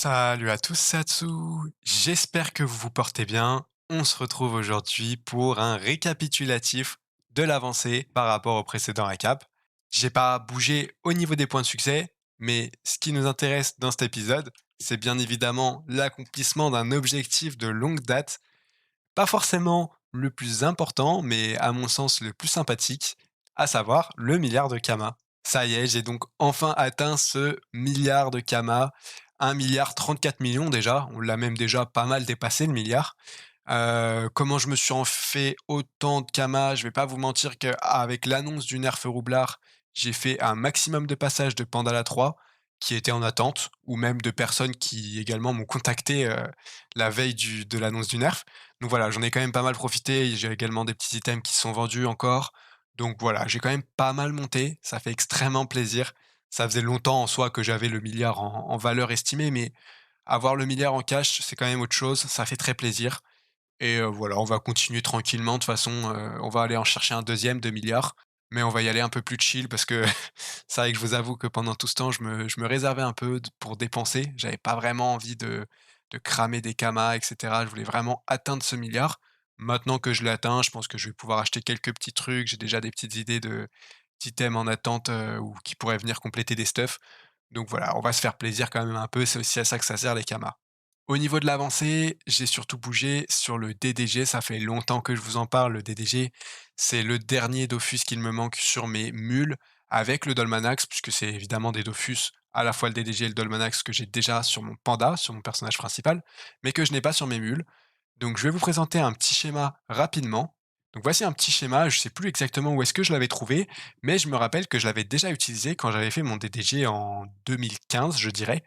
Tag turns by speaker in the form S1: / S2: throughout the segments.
S1: Salut à tous, c'est Atsu. J'espère que vous vous portez bien. On se retrouve aujourd'hui pour un récapitulatif de l'avancée par rapport au précédent récap. J'ai pas bougé au niveau des points de succès, mais ce qui nous intéresse dans cet épisode, c'est bien évidemment l'accomplissement d'un objectif de longue date, pas forcément le plus important, mais à mon sens le plus sympathique, à savoir le milliard de Kama. Ça y est, j'ai donc enfin atteint ce milliard de Kama, 1,34 milliard déjà, on l'a même déjà pas mal dépassé le milliard. Comment je me suis en fait autant de Kama? Je vais pas vous mentir qu'avec l'annonce du nerf Roublard, j'ai fait un maximum de passages de Pandala 3 qui étaient en attente, ou même de personnes qui également m'ont contacté, la veille de l'annonce du nerf. Donc voilà, j'en ai quand même pas mal profité. J'ai également des petits items qui sont vendus encore. Donc voilà, j'ai quand même pas mal monté. Ça fait extrêmement plaisir. Ça faisait longtemps en soi que j'avais le milliard en valeur estimée, mais avoir le milliard en cash, c'est quand même autre chose. Ça fait très plaisir. Et voilà, on va continuer tranquillement. De toute façon, on va aller en chercher un deuxième de milliard. Mais on va y aller un peu plus chill parce que c'est vrai que je vous avoue que pendant tout ce temps, je me réservais un peu pour dépenser. J'avais pas vraiment envie de cramer des kamas, etc. Je voulais vraiment atteindre ce milliard. Maintenant que je l'ai atteint, je pense que je vais pouvoir acheter quelques petits trucs. J'ai déjà des petites idées d'items en attente ou qui pourraient venir compléter des stuffs. Donc voilà, on va se faire plaisir quand même un peu. C'est aussi à ça que ça sert les kamas. Au niveau de l'avancée, j'ai surtout bougé sur le DDG, ça fait longtemps que je vous en parle, le DDG. C'est le dernier Dofus qu'il me manque sur mes mules avec le Dolmanax, puisque c'est évidemment des Dofus, à la fois le DDG et le Dolmanax que j'ai déjà sur mon panda, sur mon personnage principal, mais que je n'ai pas sur mes mules. Donc je vais vous présenter un petit schéma rapidement. Donc voici un petit schéma, je ne sais plus exactement où est-ce que je l'avais trouvé, mais je me rappelle que je l'avais déjà utilisé quand j'avais fait mon DDG en 2015, je dirais.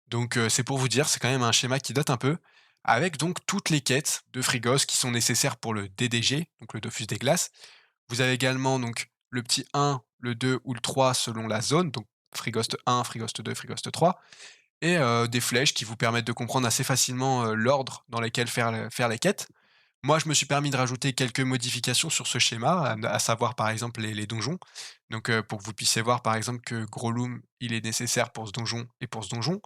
S1: Donc c'est pour vous dire, c'est quand même un schéma qui date un peu, avec donc toutes les quêtes de Frigos qui sont nécessaires pour le DDG, donc le Dofus des glaces. Vous avez également donc le petit 1, le 2 ou le 3 selon la zone, donc Frigost 1, Frigost 2, Frigost 3, et des flèches qui vous permettent de comprendre assez facilement, l'ordre dans lequel faire les quêtes. Moi, je me suis permis de rajouter quelques modifications sur ce schéma, à savoir par exemple les donjons. Donc, pour que vous puissiez voir par exemple que Grolum, il est nécessaire pour ce donjon et pour ce donjon,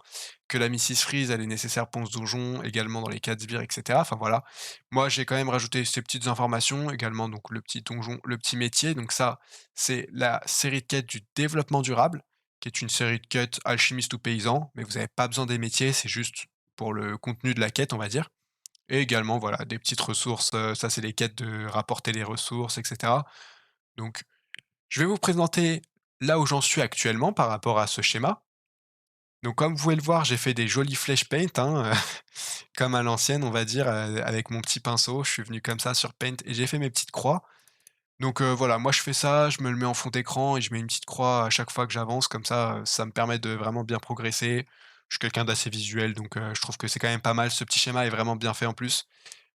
S1: que la Mrs Freeze, elle est nécessaire pour ce donjon, également dans les 4 sbires, et cetera. Enfin voilà. Moi, j'ai quand même rajouté ces petites informations, également donc le petit donjon, le petit métier. Donc ça, c'est la série de quêtes du développement durable, qui est une série de quêtes alchimiste ou paysan, mais vous n'avez pas besoin des métiers, c'est juste pour le contenu de la quête, on va dire. Et également, voilà, des petites ressources, ça c'est les quêtes de rapporter les ressources et cetera. Donc je vais vous présenter là où j'en suis actuellement par rapport à ce schéma. Donc comme vous pouvez le voir, j'ai fait des jolies flèches paint, hein, comme à l'ancienne, on va dire, avec mon petit pinceau. Je suis venu comme ça sur paint et j'ai fait mes petites croix. Donc voilà, moi je fais ça, je me le mets en fond d'écran et je mets une petite croix à chaque fois que j'avance, comme ça me permet de vraiment bien progresser. Je suis quelqu'un d'assez visuel, donc je trouve que c'est quand même pas mal. Ce petit schéma est vraiment bien fait en plus.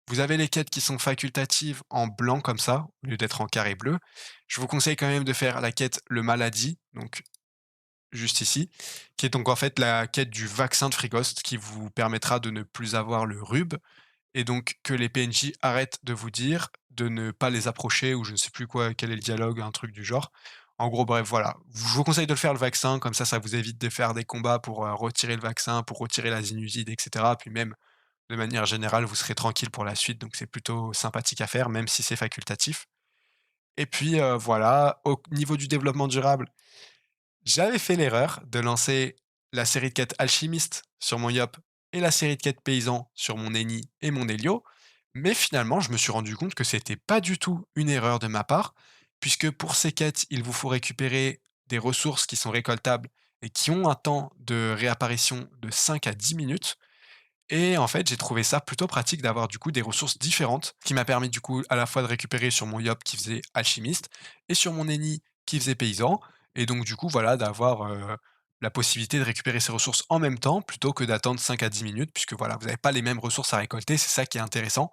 S1: Vous avez les quêtes qui sont facultatives en blanc comme ça, au lieu d'être en carré bleu. Je vous conseille quand même de faire la quête le maladie, donc juste ici, qui est donc en fait la quête du vaccin de Frigost qui vous permettra de ne plus avoir le rub et donc que les PNJ arrêtent de vous dire de ne pas les approcher ou je ne sais plus quoi, quel est le dialogue, un truc du genre. En gros, bref, voilà. Je vous conseille de le faire le vaccin, comme ça vous évite de faire des combats pour retirer le vaccin, pour retirer la sinusite, etc. Puis même de manière générale, vous serez tranquille pour la suite, donc c'est plutôt sympathique à faire, même si c'est facultatif. Et puis, voilà, au niveau du développement durable, j'avais fait l'erreur de lancer la série de quêtes alchimiste sur mon Yop et la série de quêtes paysan sur mon Eni et mon Helio, mais finalement, je me suis rendu compte que c'était pas du tout une erreur de ma part, puisque pour ces quêtes, il vous faut récupérer des ressources qui sont récoltables et qui ont un temps de réapparition de 5 à 10 minutes. Et en fait, j'ai trouvé ça plutôt pratique d'avoir du coup des ressources différentes, qui m'a permis du coup à la fois de récupérer sur mon Yop qui faisait alchimiste et sur mon Eni qui faisait paysan. Et donc du coup, voilà, d'avoir la possibilité de récupérer ces ressources en même temps plutôt que d'attendre 5 à 10 minutes, puisque voilà, vous n'avez pas les mêmes ressources à récolter, c'est ça qui est intéressant.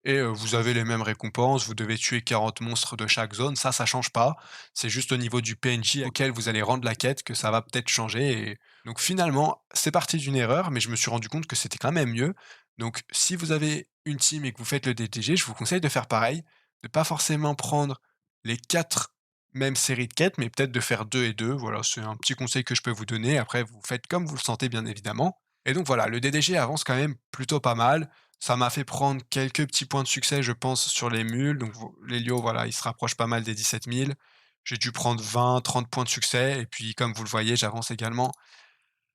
S1: Et vous avez les mêmes récompenses, vous devez tuer 40 monstres de chaque zone, ça change pas. C'est juste au niveau du PNJ auquel vous allez rendre la quête que ça va peut-être changer et donc finalement, c'est parti d'une erreur, mais je me suis rendu compte que c'était quand même mieux. Donc si vous avez une team et que vous faites le DTG, je vous conseille de faire pareil, de pas forcément prendre les 4 mêmes séries de quêtes, mais peut-être de faire 2 et 2. Voilà, c'est un petit conseil que je peux vous donner. Après, vous faites comme vous le sentez bien évidemment. Et donc voilà, le DDG avance quand même plutôt pas mal. Ça m'a fait prendre quelques petits points de succès, je pense, sur les mules. Donc l'Helio, voilà, il se rapproche pas mal des 17 000. J'ai dû prendre 20, 30 points de succès. Et puis, comme vous le voyez, j'avance également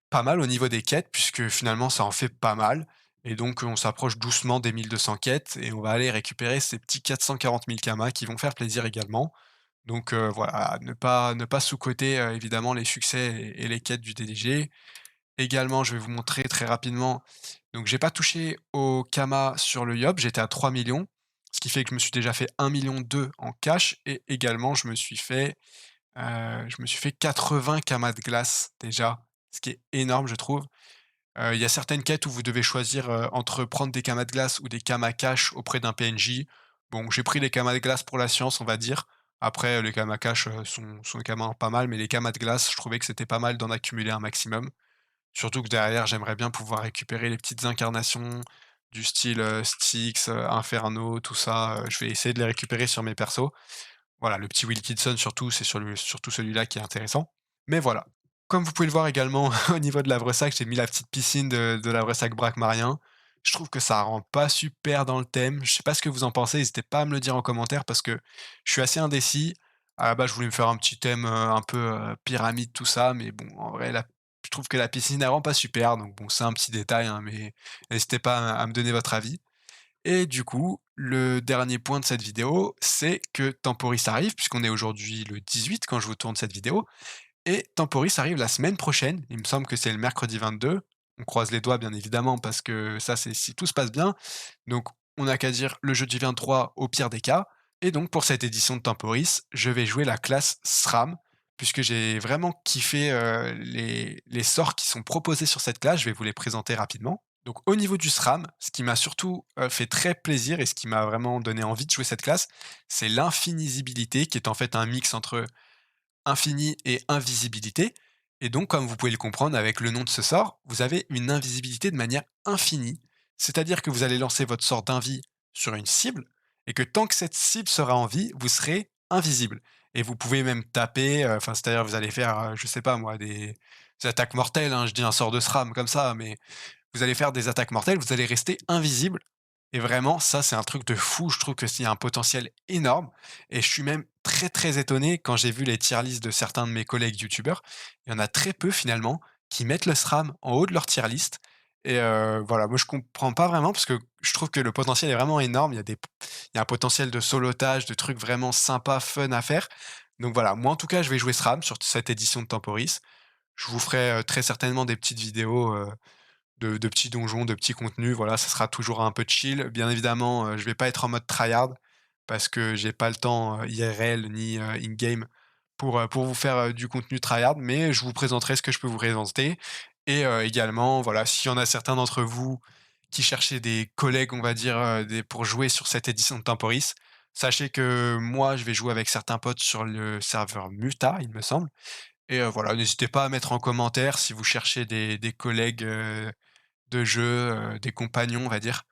S1: pas mal au niveau des quêtes, puisque finalement, ça en fait pas mal. Et donc, on s'approche doucement des 1200 quêtes et on va aller récupérer ces petits 440 000 kamas qui vont faire plaisir également. Donc, voilà, ne pas sous-coter évidemment les succès et les quêtes du DDG. Également, je vais vous montrer très rapidement. Donc, j'ai pas touché au Kama sur le Yob, j'étais à 3 millions, ce qui fait que je me suis déjà fait 1,2 million en cash et également je me suis fait 80 Kamas de glace déjà, ce qui est énorme, je trouve. Il y a certaines quêtes où vous devez choisir, entre prendre des Kamas de glace ou des Kamas cash auprès d'un PNJ. Bon, j'ai pris les Kamas de glace pour la science, on va dire. Après, les Kamas cash, sont également pas mal, mais les Kamas de glace, je trouvais que c'était pas mal d'en accumuler un maximum. Surtout que derrière, j'aimerais bien pouvoir récupérer les petites incarnations du style, Styx, Inferno, tout ça, je vais essayer de les récupérer sur mes persos. Voilà, le petit Wilkinson surtout, c'est surtout celui-là qui est intéressant. Mais voilà. Comme vous pouvez le voir également au niveau de l'Havresac, j'ai mis la petite piscine de l'Havresac Braquemarien. Je trouve que ça rend pas super dans le thème. Je sais pas ce que vous en pensez, n'hésitez pas à me le dire en commentaire parce que je suis assez indécis. À la base, je voulais me faire un petit thème, un peu, pyramide, tout ça, mais bon, en vrai, je trouve que la piscine, elle rend pas super, donc bon, c'est un petit détail, hein, mais n'hésitez pas à me donner votre avis. Et du coup, le dernier point de cette vidéo, c'est que Temporis arrive, puisqu'on est aujourd'hui le 18 quand je vous tourne cette vidéo, et Temporis arrive la semaine prochaine. Il me semble que c'est le mercredi 22. On croise les doigts, bien évidemment, parce que ça, c'est si tout se passe bien. Donc, on n'a qu'à dire le jeudi 23 au pire des cas. Et donc, pour cette édition de Temporis, je vais jouer la classe SRAM, puisque j'ai vraiment kiffé les sorts qui sont proposés sur cette classe. Je vais vous les présenter rapidement. Donc, au niveau du SRAM, ce qui m'a surtout fait très plaisir et ce qui m'a vraiment donné envie de jouer cette classe, c'est l'infinisibilité, qui est en fait un mix entre infini et invisibilité. Et donc, comme vous pouvez le comprendre avec le nom de ce sort, vous avez une invisibilité de manière infinie. C'est-à-dire que vous allez lancer votre sort d'invie sur une cible, et que tant que cette cible sera en vie, vous serez invisible. Et vous pouvez même taper, enfin, c'est-à-dire vous allez faire, je sais pas moi, des attaques mortelles, hein, je dis un sort de SRAM comme ça, mais vous allez faire des attaques mortelles, vous allez rester invisible et vraiment ça, c'est un truc de fou. Je trouve que s'il y a un potentiel énorme et je suis même très, très étonné quand j'ai vu les tier list de certains de mes collègues youtubeurs. Il y en a très peu finalement qui mettent le SRAM en haut de leur tier list et voilà, moi je comprends pas vraiment parce que je trouve que le potentiel est vraiment énorme. Il y a un potentiel de solotage, de trucs vraiment sympas, fun à faire. Donc voilà, moi en tout cas, je vais jouer SRAM sur cette édition de Temporis. Je vous ferai, très certainement des petites vidéos, de petits donjons, de petits contenus, voilà, ça sera toujours un peu chill. Bien évidemment, je vais pas être en mode tryhard parce que j'ai pas le temps, IRL ni, in-game pour vous faire, du contenu tryhard, mais je vous présenterai ce que je peux vous présenter et également, voilà, s'il y en a certains d'entre vous qui cherchaient des collègues, on va dire, pour jouer sur cette édition de Temporis, sachez que moi, je vais jouer avec certains potes sur le serveur Muta, il me semble et voilà, n'hésitez pas à mettre en commentaire si vous cherchez des collègues, de jeu, des compagnons, on va dire.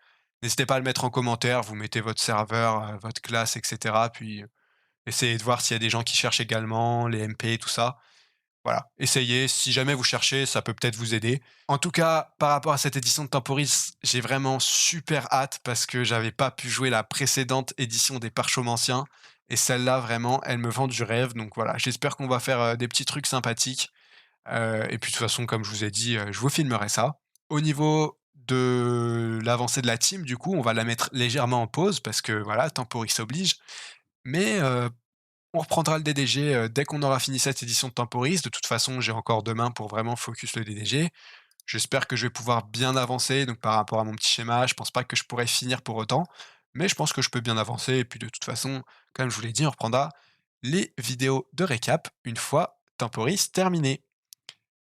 S1: N'hésitez pas à le mettre en commentaire, vous mettez votre serveur, votre classe et cetera, puis, essayez de voir s'il y a des gens qui cherchent également, les MP, tout ça. Voilà, essayez, si jamais vous cherchez, ça peut peut-être vous aider. En tout cas, par rapport à cette édition de Temporis, j'ai vraiment super hâte parce que j'avais pas pu jouer la précédente édition des Parchomanciens et celle-là, vraiment, elle me vend du rêve, donc voilà, j'espère qu'on va faire, des petits trucs sympathiques. Et puis de toute façon, comme je vous ai dit, je vous filmerai ça. Au niveau de l'avancée de la team, du coup, on va la mettre légèrement en pause parce que voilà, temporis oblige. Mais, on reprendra le DDG, dès qu'on aura fini cette édition de Temporis. De toute façon, j'ai encore demain pour vraiment focus le DDG. J'espère que je vais pouvoir bien avancer, donc par rapport à mon petit schéma, je pense pas que je pourrais finir pour autant, mais je pense que je peux bien avancer et puis de toute façon, comme je vous l'ai dit, on reprendra les vidéos de récap une fois Temporis terminé.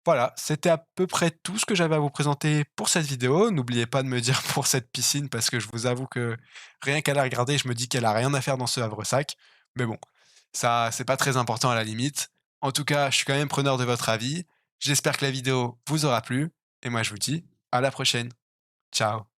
S1: Voilà, c'était à peu près tout ce que j'avais à vous présenter pour cette vidéo. N'oubliez pas de me dire pour cette piscine parce que je vous avoue que rien qu'à la regarder, je me dis qu'elle a rien à faire dans ce havre-sac. Mais bon, ça, c'est pas très important à la limite. En tout cas, je suis quand même preneur de votre avis. J'espère que la vidéo vous aura plu et moi je vous dis à la prochaine. Ciao.